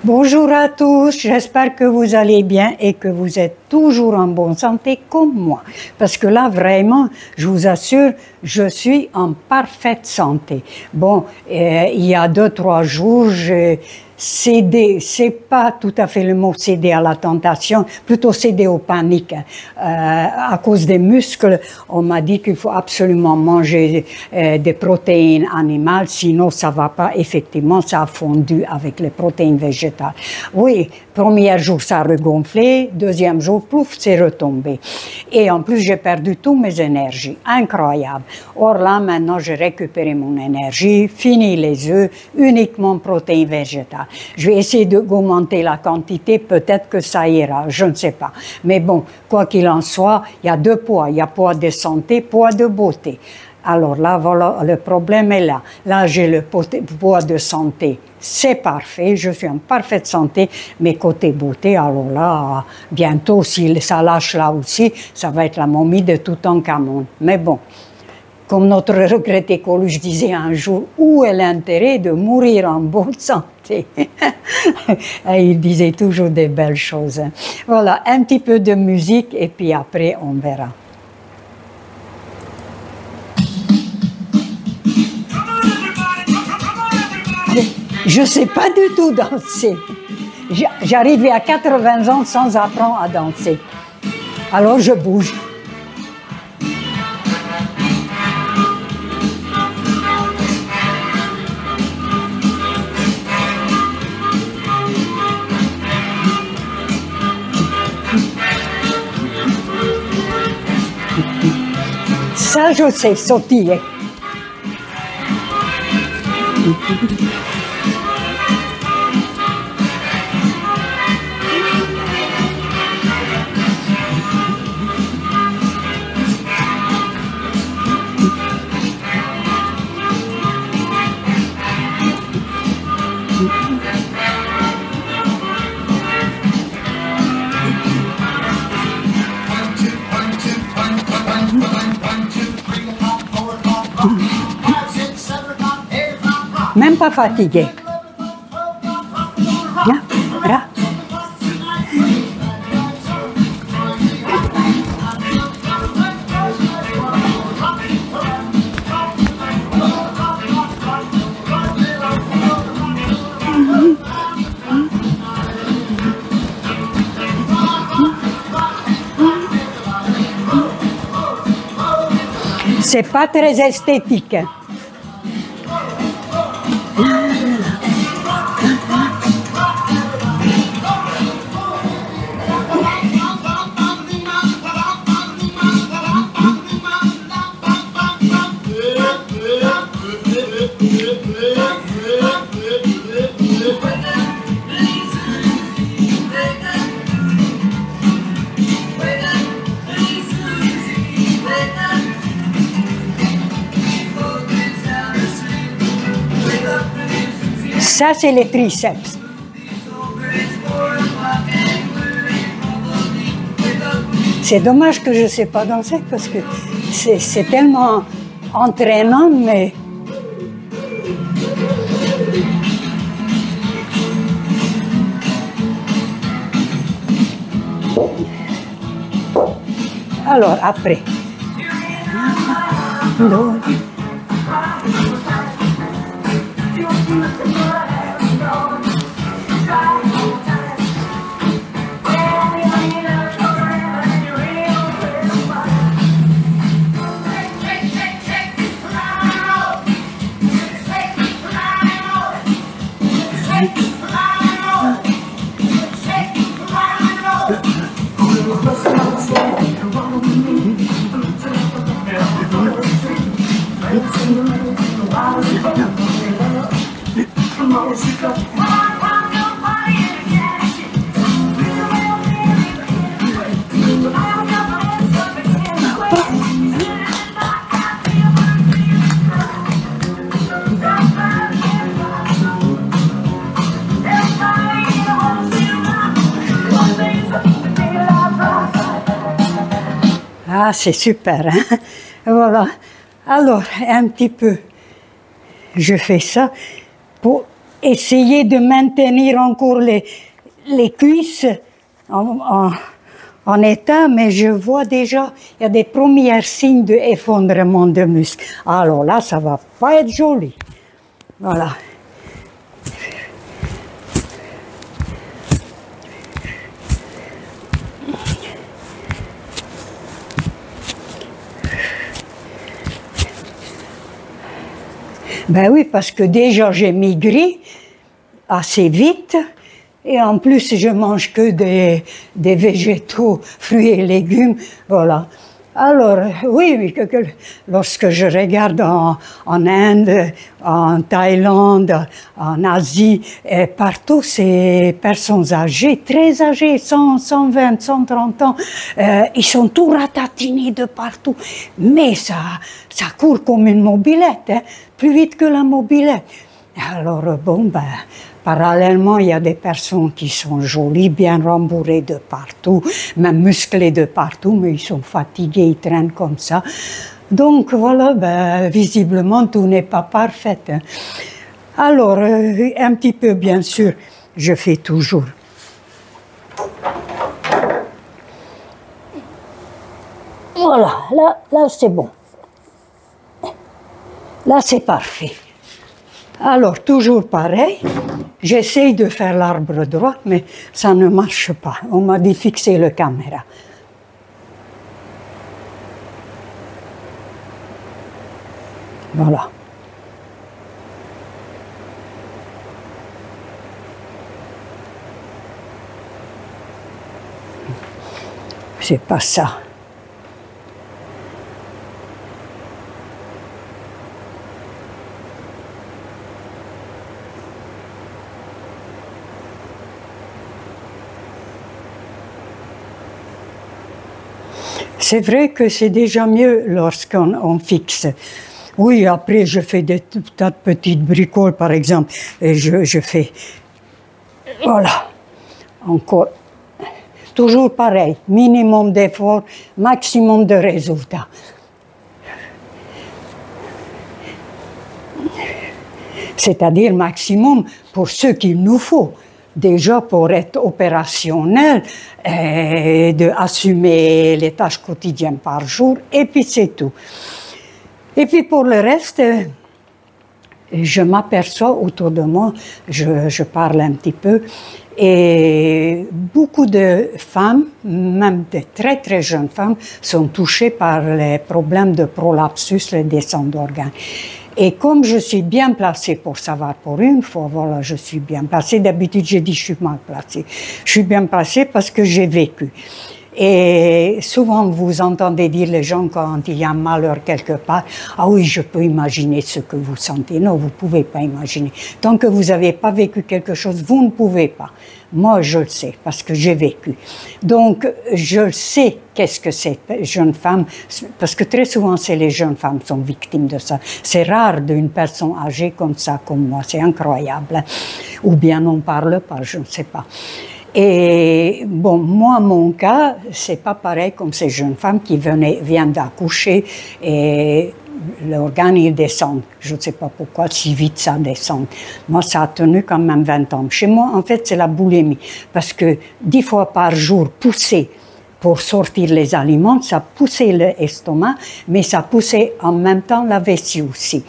Bonjour à tous, j'espère que vous allez bien et que vous êtes toujours en bonne santé comme moi. Parce que là, vraiment, je vous assure, je suis en parfaite santé. Bon, il y a 2-3 jours, j'ai cédé, c'est pas tout à fait le mot céder à la tentation, plutôt céder au panique. À cause des muscles, on m'a dit qu'il faut absolument manger des protéines animales, sinon ça va pas. Effectivement, ça a fondu avec les protéines végétales. Oui, premier jour, ça a regonflé, deuxième jour, pouf, c'est retombé. Et en plus, j'ai perdu toutes mes énergies. Incroyable. Or là, maintenant, j'ai récupéré mon énergie, fini les œufs, uniquement protéines végétales. Je vais essayer d'augmenter la quantité, peut-être que ça ira, je ne sais pas. Mais bon, quoi qu'il en soit, il y a 2 poids. Il y a poids de santé, poids de beauté. Alors là, voilà, le problème est là. Là, j'ai le poids de santé. C'est parfait, je suis en parfaite santé, mais côté beauté, alors là, bientôt, si ça lâche là aussi, ça va être la momie de Toutankhamon. Mais bon, comme notre regretté écologiste disait un jour, où est l'intérêt de mourir en bonne santé? Et il disait toujours des belles choses. Voilà, un petit peu de musique et puis après, on verra. Je ne sais pas du tout danser. J'arrivais à 80 ans sans apprendre à danser. Alors je bouge. Ça, je sais sautiller. Même pas fatigué. Là, là. C'est pas très esthétique. Ça, c'est les triceps. C'est dommage que je ne sais pas danser parce que c'est tellement entraînant, mais... Alors, après. Ah, c'est super, hein? Voilà. Alors, un petit peu, je fais ça. essayer de maintenir encore les cuisses en état, mais je vois déjà, il y a des premiers signes d'effondrement de muscles. Alors là, ça va pas être joli. Voilà. Ben oui, parce que déjà j'ai maigri assez vite, et en plus je mange que des végétaux, fruits et légumes, voilà. Alors, oui, lorsque je regarde en Inde, en Thaïlande, en Asie, partout, ces personnes âgées, très âgées, 100, 120, 130 ans, ils sont tout ratatinés de partout. Mais ça court comme une mobilette, hein, plus vite que la mobilette. Alors, bon, ben, parallèlement, il y a des personnes qui sont jolies, bien rembourrées de partout, même musclées de partout, mais ils sont fatigués, ils traînent comme ça. Donc voilà, ben, visiblement, tout n'est pas parfait. Hein. Alors, un petit peu, bien sûr, je fais toujours. Voilà, là c'est bon. Là, c'est parfait. Alors, toujours pareil, j'essaye de faire l'arbre droit, mais ça ne marche pas. On m'a dit fixer la caméra. Voilà. C'est pas ça. C'est vrai que c'est déjà mieux lorsqu'on fixe. Oui, après je fais des tas de petites bricoles, par exemple, et je fais, voilà, encore, toujours pareil, minimum d'effort, maximum de résultats. C'est-à-dire maximum pour ce qu'il nous faut. Déjà pour être opérationnel, d'assumer les tâches quotidiennes par jour, et puis c'est tout. Et puis pour le reste, je m'aperçois autour de moi, je parle un petit peu, et beaucoup de femmes, même de très très jeunes femmes, sont touchées par les problèmes de prolapsus, les descentes d'organes. Et comme je suis bien placée pour savoir pour une fois, voilà, je suis bien placée. D'habitude, j'ai dit je suis mal placée. Je suis bien placée parce que j'ai vécu. Et souvent, vous entendez dire les gens quand il y a un malheur quelque part, « Ah oui, je peux imaginer ce que vous sentez. » Non, vous ne pouvez pas imaginer. Tant que vous n'avez pas vécu quelque chose, vous ne pouvez pas. Moi, je le sais, parce que j'ai vécu. Donc, je sais qu'est-ce que c'est, jeune femme, parce que très souvent, c'est les jeunes femmes qui sont victimes de ça. C'est rare d'une personne âgée comme ça, comme moi. C'est incroyable. Ou bien on ne parle pas, je ne sais pas. Et bon, moi, mon cas, c'est pas pareil comme ces jeunes femmes qui viennent d'accoucher et l'organe, il descend. Je ne sais pas pourquoi, si vite ça descend. Moi, ça a tenu quand même 20 ans. Chez moi, en fait, c'est la boulimie. Parce que 10 fois par jour, pousser pour sortir les aliments, ça poussait l'estomac, mais ça poussait en même temps la vessie aussi.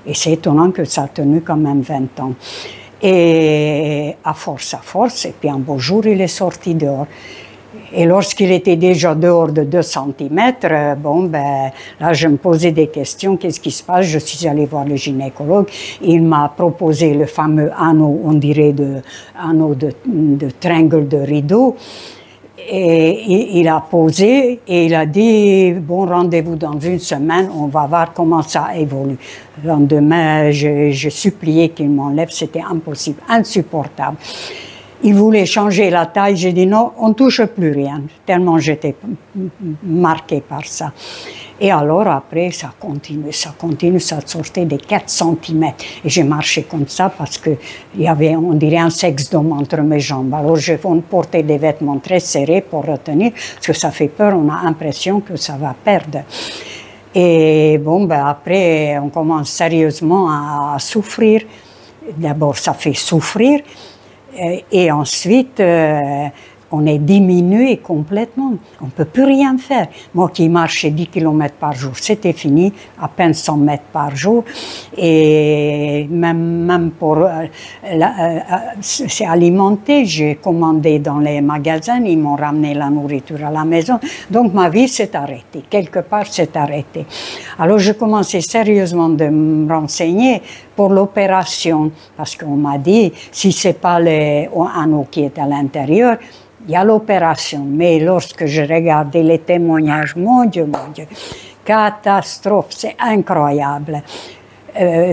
Et c'est étonnant que ça a tenu quand même 20 ans. Et à force, et puis un beau jour, il est sorti dehors. Et lorsqu'il était déjà dehors de 2 cm, bon, ben, là, je me posais des questions. Qu'est-ce qui se passe? Je suis allée voir le gynécologue. Il m'a proposé le fameux anneau, on dirait anneau de tringle de rideau. Et il a posé et il a dit, bon, rendez-vous dans 1 semaine, on va voir comment ça évolue. Le lendemain, j'ai supplié qu'il m'enlève, c'était impossible, insupportable. Il voulait changer la taille, j'ai dit non, on ne touche plus rien, tellement j'étais marquée par ça. Et alors après, ça continue, ça sortait des 4 cm. Et j'ai marché comme ça parce qu'il y avait, on dirait, un sexe d'homme entre mes jambes. Alors je portais des vêtements très serrés pour retenir, parce que ça fait peur, on a l'impression que ça va perdre. Et bon, ben après, on commence sérieusement à souffrir. d'abord ça fait souffrir, et ensuite on est diminué complètement. On ne peut plus rien faire. Moi qui marchais 10 km par jour, c'était fini, à peine 100 mètres par jour. Et même pour s'alimenter, j'ai commandé dans les magasins, ils m'ont ramené la nourriture à la maison. Donc ma vie s'est arrêtée. Quelque part, s'est arrêtée. Alors je commençais sérieusement de me renseigner pour l'opération, parce qu'on m'a dit, si ce n'est pas l'anneau qui est à l'intérieur, il y a l'opération. Mais lorsque je regardais les témoignages, mon Dieu, catastrophe, c'est incroyable.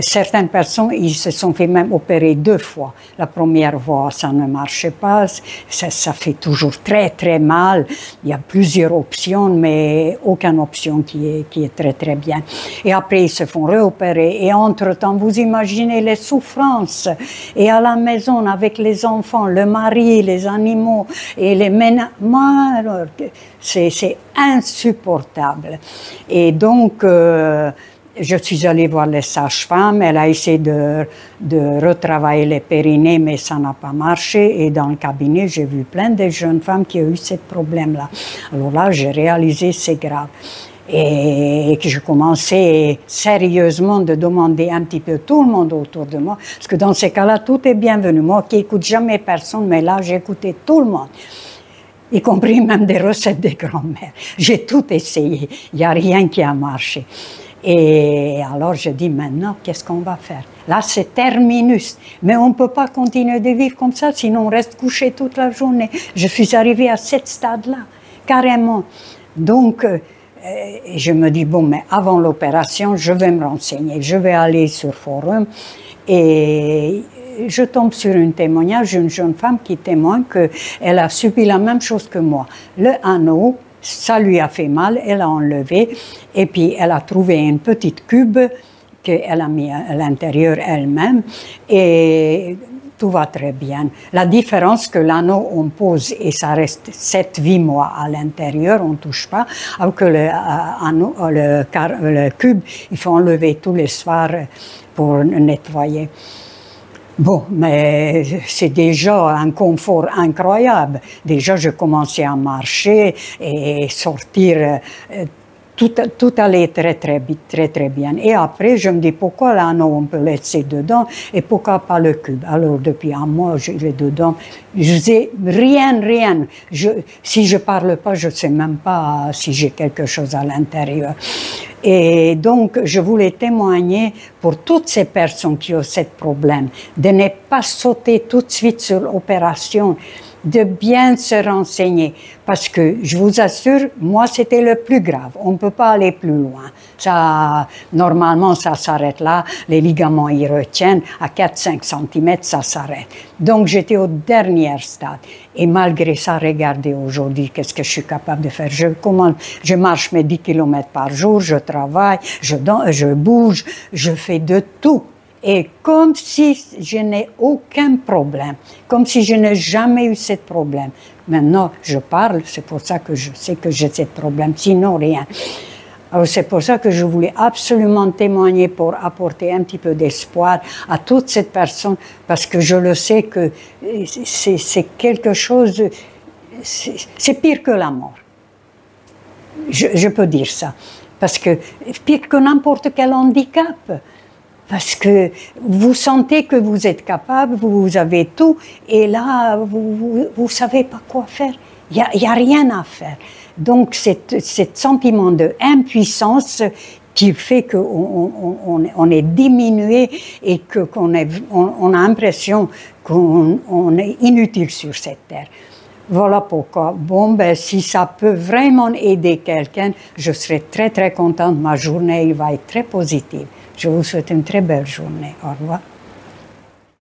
Certaines personnes, ils se sont fait même opérer 2 fois. La première fois, ça ne marchait pas, ça fait toujours très très mal. Il y a plusieurs options, mais aucune option qui est très très bien. Et après, ils se font réopérer. Et entre-temps, vous imaginez les souffrances. Et à la maison, avec les enfants, le mari, les animaux et les ménages, c'est insupportable. Et donc, je suis allée voir les sages-femmes, elle a essayé de retravailler les périnées, mais ça n'a pas marché. Et dans le cabinet, j'ai vu plein de jeunes femmes qui ont eu ce problème-là. Alors là, j'ai réalisé c'est grave. Et que je commençais sérieusement de demander un petit peu tout le monde autour de moi, parce que dans ces cas-là, tout est bienvenu. Moi qui n'écoute jamais personne, mais là, j'ai écouté tout le monde, y compris même des recettes des grands-mères. J'ai tout essayé, il n'y a rien qui a marché. Et alors je dis maintenant, qu'est-ce qu'on va faire? Là, c'est terminus. Mais on ne peut pas continuer de vivre comme ça, sinon on reste couché toute la journée. Je suis arrivée à ce stade-là, carrément. Donc, je me dis, bon, mais avant l'opération, je vais me renseigner. Je vais aller sur Forum et je tombe sur un témoignage d'une jeune femme qui témoigne qu'elle a subi la même chose que moi. Le anneau, ça lui a fait mal, elle a enlevé, et puis elle a trouvé une petite cube qu'elle a mis à l'intérieur elle-même, et tout va très bien. La différence que l'anneau, on pose et ça reste 7-8 mois à l'intérieur, on ne touche pas, alors que le cube, il faut enlever tous les soirs pour nettoyer. Bon, mais c'est déjà un confort incroyable. Déjà, je commençais à marcher et sortir. Tout allait très bien. Et après, je me dis, pourquoi l'anneau, on peut laisser dedans et pourquoi pas le cube? Alors, depuis un mois, je vais dedans. Je sais rien. Si je parle pas, je sais même pas si j'ai quelque chose à l'intérieur. Et donc, je voulais témoigner pour toutes ces personnes qui ont ce problème, de ne pas sauter tout de suite sur l'opération, de bien se renseigner. Parce que, je vous assure, moi, c'était le plus grave. On ne peut pas aller plus loin. Ça, normalement, ça s'arrête là. Les ligaments, ils retiennent. À 4-5 cm, ça s'arrête. Donc, j'étais au dernier stade. Et malgré ça, regardez aujourd'hui, qu'est-ce que je suis capable de faire. Je marche mes 10 km par jour, je travaille, je bouge, je fais de tout. Et comme si je n'ai aucun problème, comme si je n'ai jamais eu ce problème. Maintenant, je parle, c'est pour ça que je sais que j'ai ce problème, sinon rien. Alors c'est pour ça que je voulais absolument témoigner pour apporter un petit peu d'espoir à toutes ces personnes, parce que je le sais que c'est quelque chose, c'est pire que la mort. Je peux dire ça, parce que pire que n'importe quel handicap. Parce que vous sentez que vous êtes capable, vous avez tout, et là, vous savez pas quoi faire. Il y a rien à faire. Donc, ce sentiment d'impuissance qui fait qu'on est diminué et qu'on a l'impression qu'on est inutile sur cette terre. Voilà pourquoi. Bon, ben, si ça peut vraiment aider quelqu'un, je serai très, très contente. Ma journée va être très positive. Je vous souhaite une très belle journée. Au revoir.